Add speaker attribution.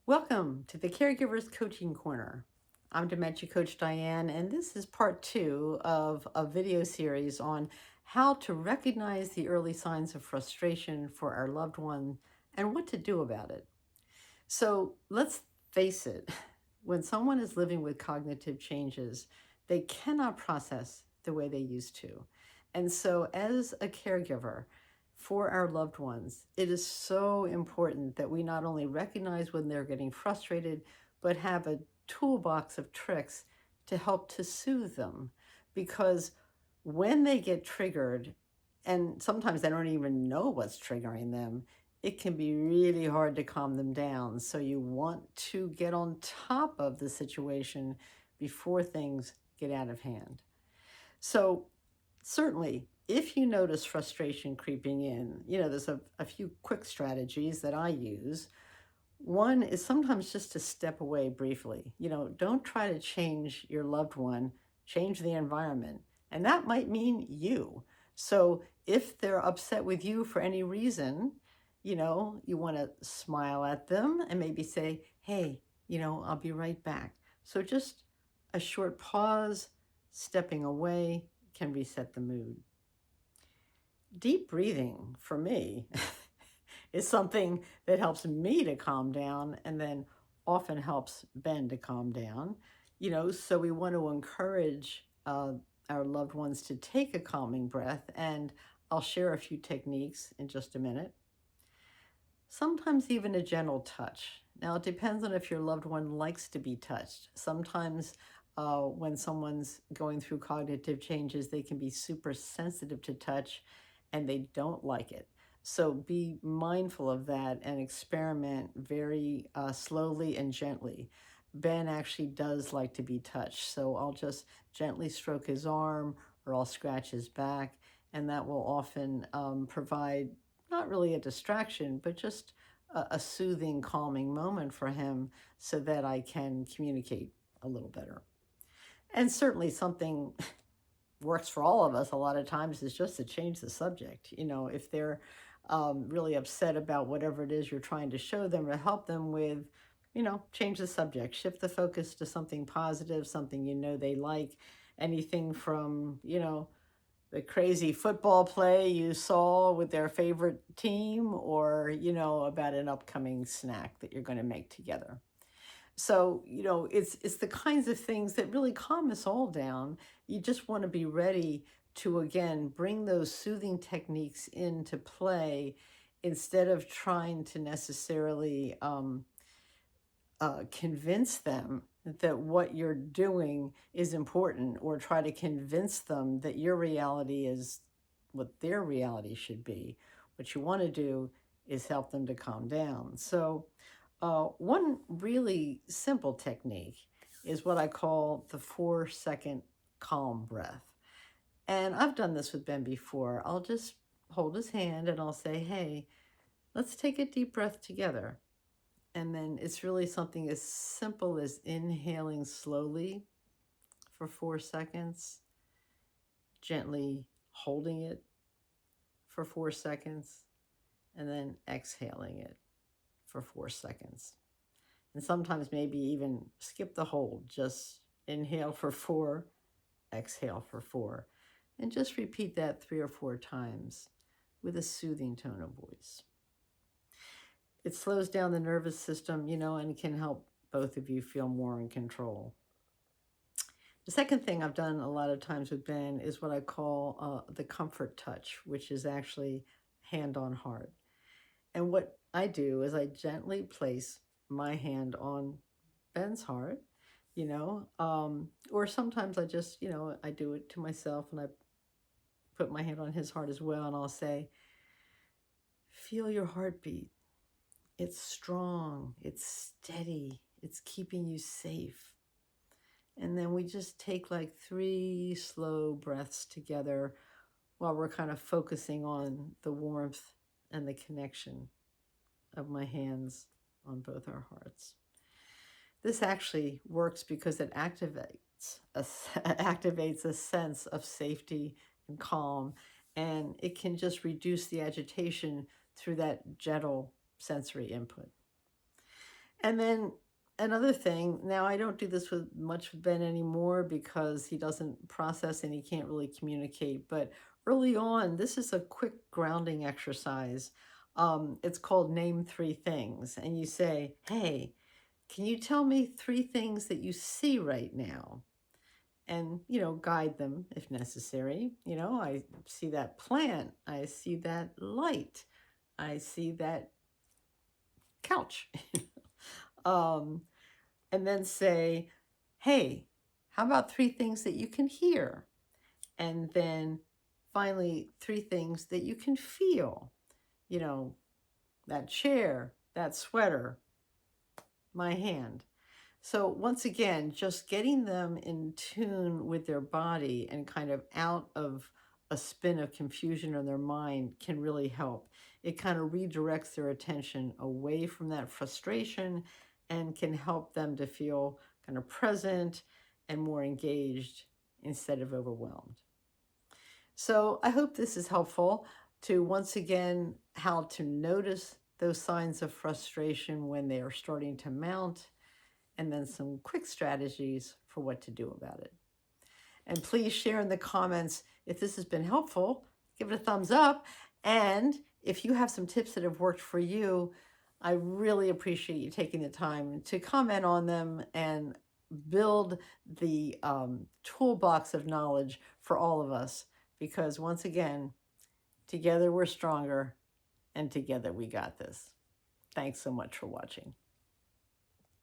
Speaker 1: Welcome to the Caregivers Coaching Corner. I'm Dementia Coach Diane, and this is part 2 of a video series on how to recognize the early signs of frustration for our loved one and what to do about it. So let's face it, when someone is living with cognitive changes, they cannot process the way they used to. And so, as a caregiver for our loved ones, it is so important that we not only recognize when they're getting frustrated, but have a toolbox of tricks to help to soothe them. Because when they get triggered, and sometimes they don't even know what's triggering them, it can be really hard to calm them down. So you want to get on top of the situation before things get out of hand. So certainly, if you notice frustration creeping in, there's a few quick strategies that I use. One is sometimes just to step away briefly. Don't try to change your loved one, change the environment. And that might mean you. So if they're upset with you for any reason, you want to smile at them and maybe say, hey, I'll be right back. So just a short pause, stepping away can reset the mood. Deep breathing for me is something that helps me to calm down and then often helps Ben to calm down. So we want to encourage our loved ones to take a calming breath, and I'll share a few techniques in just a minute. Sometimes even a gentle touch. Now, it depends on if your loved one likes to be touched. Sometimes when someone's going through cognitive changes, they can be super sensitive to touch and they don't like it. So be mindful of that and experiment very slowly and gently. Ben actually does like to be touched, so I'll just gently stroke his arm or I'll scratch his back, and that will often provide not really a distraction, but just a soothing, calming moment for him so that I can communicate a little better. And certainly something works for all of us a lot of times is just to change the subject. If they're really upset about whatever it is you're trying to show them or help them with, change the subject, shift the focus to something positive, something they like, anything from, the crazy football play you saw with their favorite team or, about an upcoming snack that you're going to make together. So, it's the kinds of things that really calm us all down. You just want to be ready to, again, bring those soothing techniques into play instead of trying to necessarily convince them that what you're doing is important or try to convince them that your reality is what their reality should be. What you want to do is help them to calm down. So, one really simple technique is what I call the 4-second calm breath. And I've done this with Ben before. I'll just hold his hand and I'll say, hey, let's take a deep breath together. And then it's really something as simple as inhaling slowly for 4 seconds, gently holding it for 4 seconds, and then exhaling it for 4 seconds. And sometimes maybe even skip the hold, just inhale for 4, exhale for 4. And just repeat that 3 or 4 times with a soothing tone of voice. It slows down the nervous system, and can help both of you feel more in control. The second thing I've done a lot of times with Ben is what I call the comfort touch, which is actually hand on heart. And what I do is I gently place my hand on Ben's heart, or sometimes I just, I do it to myself and I put my hand on his heart as well, and I'll say, feel your heartbeat. It's strong, it's steady, it's keeping you safe. And then we just take like 3 slow breaths together while we're kind of focusing on the warmth and the connection of my hands on both our hearts. This actually works because it activates a sense of safety and calm, and it can just reduce the agitation through that gentle sensory input. And then another thing, now I don't do this with much with Ben anymore because he doesn't process and he can't really communicate. But early on, this is a quick grounding exercise. It's called Name Three Things. And you say, hey, can you tell me three things that you see right now? And, guide them if necessary. I see that plant. I see that light. I see that couch. um, and then say, hey, how about three things that you can hear? And then finally, three things that you can feel. You know, that chair, that sweater, my hand. So once again, just getting them in tune with their body and kind of out of a spin of confusion in their mind can really help. It kind of redirects their attention away from that frustration and can help them to feel kind of present and more engaged instead of overwhelmed. So I hope this is helpful to once again how to notice those signs of frustration when they are starting to mount, and then some quick strategies for what to do about it. And please share in the comments if this has been helpful. Give it a thumbs up. And if you have some tips that have worked for you, I really appreciate you taking the time to comment on them and build the toolbox of knowledge for all of us. Because once again, together we're stronger, and together we got this. Thanks so much for watching.